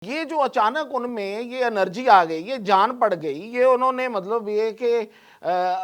یہ جو اچانک ان میں یہ انرجی آ گئی، یہ جان پڑ گئی، یہ انہوں نے مطلب یہ کہ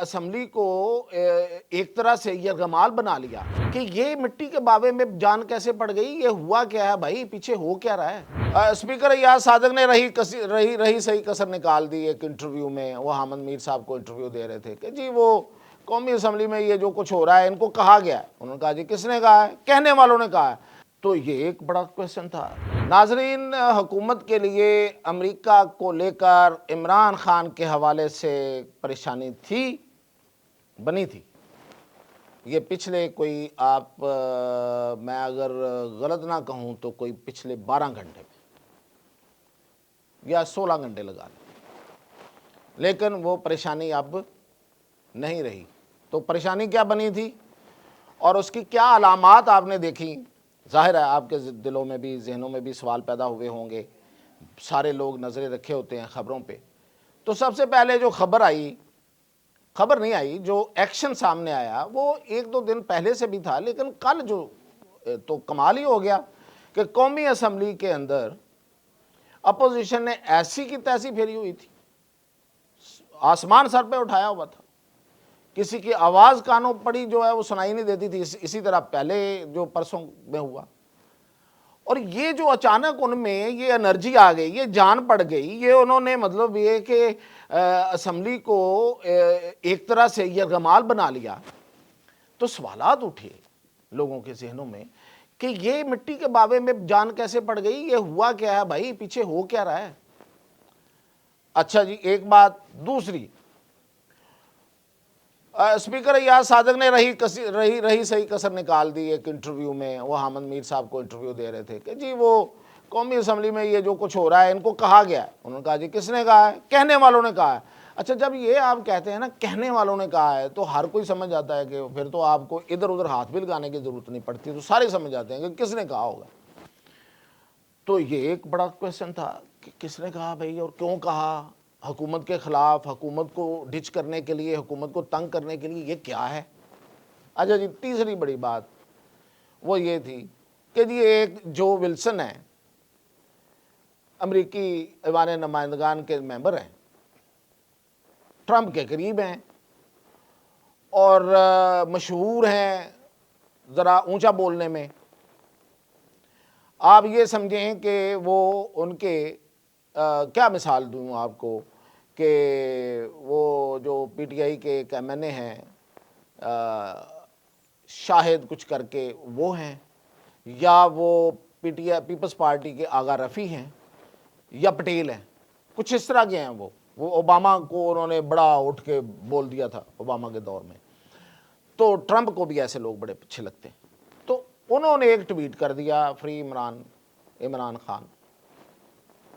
اسمبلی کو ایک طرح سے یرغمال بنا لیا کہ یہ مٹی کے بابے میں جان کیسے پڑ گئی، یہ ہوا کیا ہے بھائی، پیچھے ہو کیا رہا ہے۔ اسپیکر ایاز صادق نے رہی صحیح کسر نکال دی ایک انٹرویو میں، وہ حامد میر صاحب کو انٹرویو دے رہے تھے کہ جی وہ قومی اسمبلی میں یہ جو کچھ ہو رہا ہے ان کو کہا گیا ہے۔ انہوں نے کہا جی کس نے کہا ہے؟ کہنے والوں نے کہا ہے۔ تو یہ ایک بڑا کویسچن تھا۔ ناظرین، حکومت کے لیے امریکہ کو لے کر عمران خان کے حوالے سے پریشانی بنی تھی۔ یہ پچھلے کوئی میں اگر غلط نہ کہوں تو کوئی پچھلے 12 گھنٹے میں یا 16 گھنٹے لگا لیں، لیکن وہ پریشانی اب نہیں رہی۔ تو پریشانی کیا بنی تھی اور اس کی کیا علامات آپ نے دیکھی؟ ظاہر ہے آپ کے دلوں میں بھی ذہنوں میں بھی سوال پیدا ہوئے ہوں گے، سارے لوگ نظریں رکھے ہوتے ہیں خبروں پہ۔ تو سب سے پہلے جو خبر نہیں آئی، جو ایکشن سامنے آیا وہ ایک دو دن پہلے سے بھی تھا، لیکن کل جو تو کمال ہی ہو گیا کہ قومی اسمبلی کے اندر اپوزیشن نے ایسی کی تیسی پھیری ہوئی تھی، آسمان سر پہ اٹھایا ہوا تھا، کسی کی آواز کانوں پڑی جو ہے وہ سنائی نہیں دیتی تھی۔ اسی طرح پہلے جو پرسوں میں ہوا، اور یہ جو اچانک ان میں یہ انرجی آ گئی، یہ جان پڑ گئی، یہ انہوں نے مطلب یہ کہ اسمبلی کو ایک طرح سے یرغمال بنا لیا۔ تو سوالات اٹھے لوگوں کے ذہنوں میں کہ یہ مٹی کے بابے میں جان کیسے پڑ گئی، یہ ہوا کیا ہے بھائی، پیچھے ہو کیا رہا ہے۔ اچھا جی، ایک بات دوسری، اسپیکر ایاز صادق نے رہی صحیح کسر نکال دی ایک انٹرویو میں، وہ حامد میر صاحب کو انٹرویو دے رہے تھے کہ جی وہ قومی اسمبلی میں یہ جو کچھ ہو رہا ہے ان کو کہا گیا ہے۔ انہوں نے کہا جی کس نے کہا ہے؟ کہنے والوں نے کہا ہے۔ اچھا، جب یہ آپ کہتے ہیں نا کہنے والوں نے کہا ہے تو ہر کوئی سمجھ جاتا ہے کہ پھر تو آپ کو ادھر ادھر ہاتھ بھی لگانے کی ضرورت نہیں پڑتی، تو سارے سمجھ جاتے ہیں کہ کس نے کہا ہوگا۔ تو یہ ایک بڑا کویسچن تھا کہ کس نے کہا بھائی، اور کیوں کہا؟ حکومت کے خلاف، حکومت کو ڈچ کرنے کے لیے، حکومت کو تنگ کرنے کے لیے، یہ کیا ہے؟ اچھا جی، تیسری بڑی بات وہ یہ تھی کہ جی ایک جو ولسن ہے، امریکی ایوان نمائندگان کے ممبر ہیں، ٹرمپ کے قریب ہیں اور مشہور ہیں ذرا اونچا بولنے میں۔ آپ یہ سمجھیں کہ وہ ان کے کیا مثال دوں آپ کو کہ وہ جو پی ٹی آئی کے ایک ایم این اے ہیں، شاہد کچھ کر کے وہ ہیں، یا وہ پیپلز پارٹی کے آغا رفیع ہیں، یا پٹیل ہیں، کچھ اس طرح کے ہیں۔ وہ اوباما کو انہوں نے بڑا اٹھ کے بول دیا تھا اوباما کے دور میں، تو ٹرمپ کو بھی ایسے لوگ بڑے اچھے لگتے ہیں۔ تو انہوں نے ایک ٹویٹ کر دیا، فری عمران خان،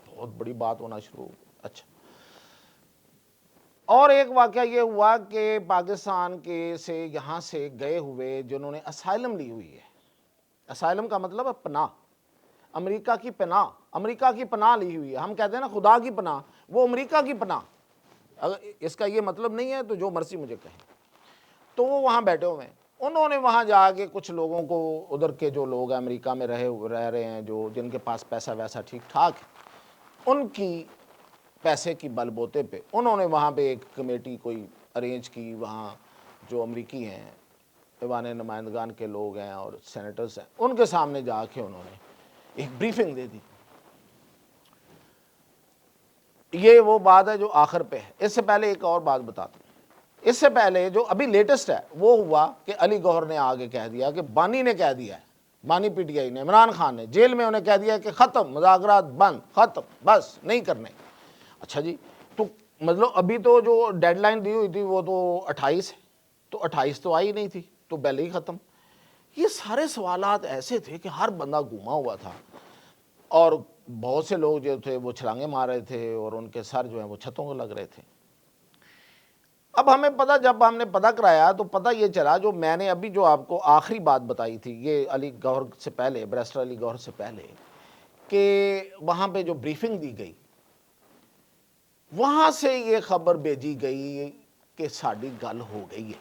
بہت بڑی بات ہونا شروع ہو۔ اچھا، اور ایک واقعہ یہ ہوا کہ پاکستان کے سے یہاں سے گئے ہوئے جنہوں نے اسائلم لی ہوئی ہے، اسائلم کا مطلب ہے پناہ، امریکہ کی پناہ لی ہوئی ہے۔ ہم کہتے ہیں نا خدا کی پناہ، وہ امریکہ کی پناہ۔ اگر اس کا یہ مطلب نہیں ہے تو جو مرضی مجھے کہیں۔ تو وہ وہاں بیٹھے ہوئے ہیں، انہوں نے وہاں جا کے کچھ لوگوں کو، ادھر کے جو لوگ امریکہ میں رہ رہے ہیں، جن کے پاس پیسہ ویسا ٹھیک ٹھاک ہے، ان کی پیسے کی بل بوتے پہ انہوں نے وہاں پہ ایک کمیٹی کوئی ارینج کی، وہاں جو امریکی ہیں، ایوان نمائندگان کے لوگ ہیں اور سینیٹرز ہیں، ان کے سامنے جا کے انہوں نے ایک بریفنگ دے دی۔ یہ وہ بات ہے جو آخر پہ ہے۔ اس سے پہلے ایک اور بات بتاتا ہوں۔ اس سے پہلے جو ابھی لیٹسٹ ہے وہ ہوا کہ علی گوہر نے آگے کہہ دیا کہ بانی نے کہہ دیا ہے، بانی پی ٹی آئی نے، عمران خان نے جیل میں انہیں کہہ دیا کہ ختم، مذاکرات بند، ختم، بس نہیں کرنے۔ اچھا جی، تو مطلب ابھی تو جو ڈیڈ لائن دی ہوئی تھی وہ تو 28 ہے، تو 28 تو آئی نہیں تھی، تو پہلے ہی ختم۔ یہ سارے سوالات ایسے تھے کہ ہر بندہ گھوما ہوا تھا، اور بہت سے لوگ جو تھے وہ چھلانگیں مار رہے تھے اور ان کے سر جو ہیں وہ چھتوں کو لگ رہے تھے۔ اب ہمیں پتہ، جب ہم نے پتہ کرایا تو پتہ یہ چلا، جو میں نے ابھی جو آپ کو آخری بات بتائی تھی، یہ علی گوہر سے پہلے، بیرسٹر علی گوہر سے پہلے، کہ وہاں پہ جو بریفنگ دی گئی، وہاں سے یہ خبر بھیجی گئی کہ ساڑی گل ہو گئی ہے،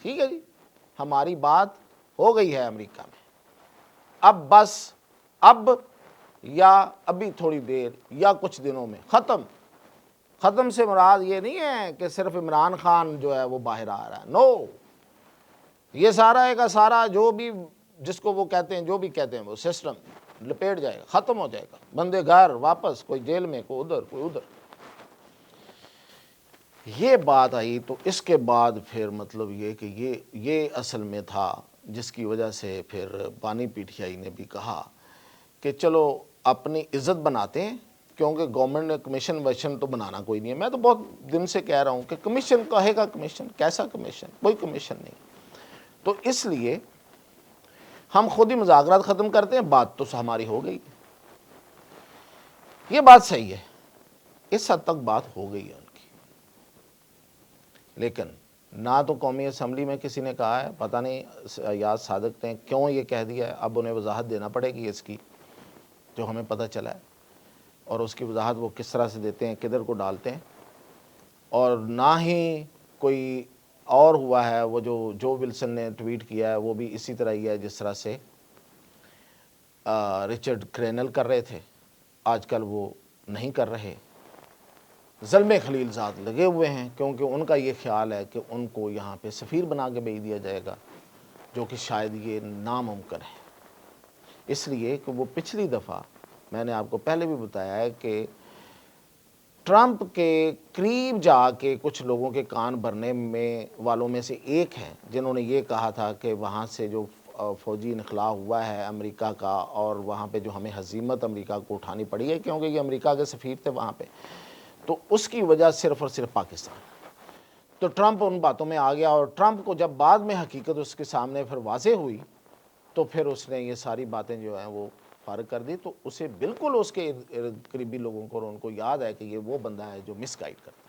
ٹھیک ہے جی، ہماری بات ہو گئی ہے امریکہ میں، اب بس یا ابھی تھوڑی دیر یا کچھ دنوں میں ختم سے مراد یہ نہیں ہے کہ صرف عمران خان جو ہے وہ باہر آ رہا ہے، نو، یہ سارا کا سارا جو بھی جس کو وہ کہتے ہیں، جو بھی کہتے ہیں، وہ سسٹم لپیٹ جائے گا، ختم ہو جائے گا، بندے گھر واپس، کوئی جیل میں، کوئی ادھر کوئی ادھر۔ یہ بات آئی تو اس کے بعد پھر مطلب یہ کہ یہ اصل میں تھا جس کی وجہ سے پھر بانی پی ٹی آئی نے بھی کہا کہ چلو اپنی عزت بناتے ہیں، کیونکہ گورنمنٹ نے کمیشن ویشن تو بنانا کوئی نہیں ہے۔ میں تو بہت دن سے کہہ رہا ہوں کہ کمیشن کہے گا، کمیشن کیسا کمیشن، کوئی کمیشن نہیں۔ تو اس لیے ہم خود ہی مذاکرات ختم کرتے ہیں، بات تو ہماری ہو گئی، یہ بات صحیح ہے، اس حد تک بات ہو گئی ہے ان کی۔ لیکن نہ تو قومی اسمبلی میں کسی نے کہا ہے، پتہ نہیں یاد صادق نے کیوں یہ کہہ دیا ہے، اب انہیں وضاحت دینا پڑے گی اس کی، جو ہمیں پتہ چلا ہے، اور اس کی وضاحت وہ کس طرح سے دیتے ہیں، کدھر کو ڈالتے ہیں۔ اور نہ ہی کوئی اور ہوا ہے، وہ جو ولسن نے ٹویٹ کیا ہے وہ بھی اسی طرح ہی ہے جس طرح سے رچرڈ کرینل کر رہے تھے، آج کل وہ نہیں کر رہے۔ زلمے خلیل زاد لگے ہوئے ہیں، کیونکہ ان کا یہ خیال ہے کہ ان کو یہاں پہ سفیر بنا کے بھیج دیا جائے گا، جو کہ شاید یہ ناممکن ہے، اس لیے کہ وہ پچھلی دفعہ میں نے آپ کو پہلے بھی بتایا ہے کہ ٹرمپ کے قریب جا کے کچھ لوگوں کے کان بھرنے میں والوں میں سے ایک ہیں جنہوں نے یہ کہا تھا کہ وہاں سے جو فوجی انخلا ہوا ہے امریکہ کا، اور وہاں پہ جو ہمیں ہزیمت امریکہ کو اٹھانی پڑی ہے، کیونکہ یہ امریکہ کے سفیر تھے وہاں پہ، تو اس کی وجہ صرف اور صرف پاکستان۔ تو ٹرمپ ان باتوں میں آ گیا، اور ٹرمپ کو جب بعد میں حقیقت اس کے سامنے پھر واضح ہوئی تو پھر اس نے یہ ساری باتیں جو ہیں وہ فارغ کر دی۔ تو اسے بالکل اس کے قریبی لوگوں کو اور ان کو یاد ہے کہ یہ وہ بندہ ہے جو مس گائیڈ کرتا ہے۔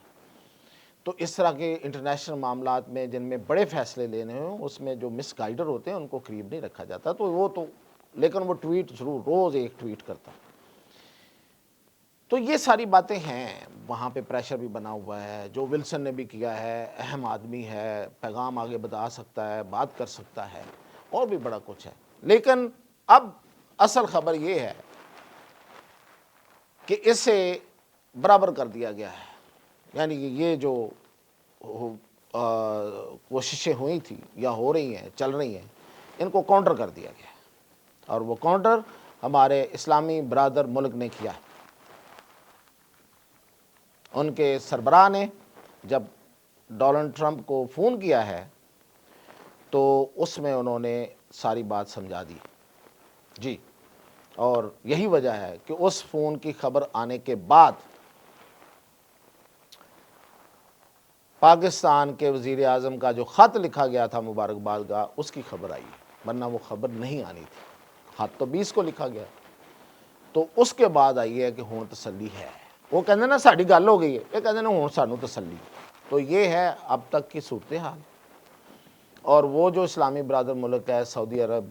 تو اس طرح کے انٹرنیشنل معاملات میں جن میں بڑے فیصلے لینے ہوں، اس میں جو مس گائیڈر ہوتے ہیں ان کو قریب نہیں رکھا جاتا۔ لیکن وہ ٹویٹ ضرور روز ایک ٹویٹ کرتا۔ تو یہ ساری باتیں ہیں، وہاں پہ پریشر بھی بنا ہوا ہے، جو ولسن نے بھی کیا ہے، اہم آدمی ہے، پیغام آگے بتا سکتا ہے، بات کر سکتا ہے، اور بھی بڑا کچھ ہے۔ لیکن اب اصل خبر یہ ہے کہ اسے برابر کر دیا گیا ہے، یعنی کہ یہ جو کوششیں ہوئی تھی یا ہو رہی ہیں، چل رہی ہیں، ان کو کاؤنٹر کر دیا گیا ہے، اور وہ کاؤنٹر ہمارے اسلامی برادر ملک نے کیا ہے۔ ان کے سربراہ نے جب ڈونلڈ ٹرمپ کو فون کیا ہے تو اس میں انہوں نے ساری بات سمجھا دی جی، اور یہی وجہ ہے کہ اس فون کی خبر آنے کے بعد پاکستان کے وزیر اعظم کا جو خط لکھا گیا تھا مبارکباد کا، اس کی خبر آئی، ورنہ وہ خبر نہیں آنی تھی۔ خط تو 20 کو لکھا گیا، تو اس کے بعد آئی ہے کہ ہون تسلی ہے۔ وہ کہتے ہیں نا ساڑی گل ہو گئی ہے، یہ کہتے ہیں ہون سانو تسلی۔ تو یہ ہے اب تک کی صورتحال۔ اور وہ جو اسلامی برادر ملک ہے سعودی عرب،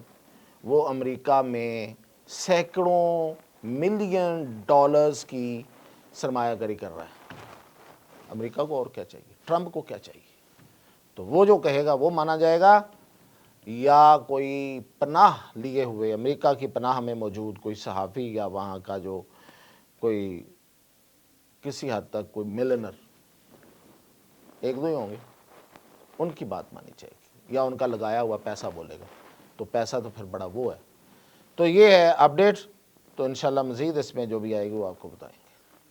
وہ امریکہ میں سینکڑوں ملین ڈالرز کی سرمایہ کاری کر رہا ہے۔ امریکہ کو اور کیا چاہیے، ٹرمپ کو کیا چاہیے؟ تو وہ جو کہے گا وہ مانا جائے گا، یا کوئی پناہ لیے ہوئے امریکہ کی پناہ میں موجود کوئی صحافی یا وہاں کا جو کوئی کسی حد تک کوئی ملینر، ایک دو ہی ہوں گے، ان کی بات مانی جائے گی، یا ان کا لگایا ہوا پیسہ بولے گا، تو پیسہ تو پھر بڑا وہ ہے۔ تو یہ ہے اپڈیٹ، تو انشاءاللہ مزید اس میں جو بھی آئے گی وہ آپ کو بتائیں۔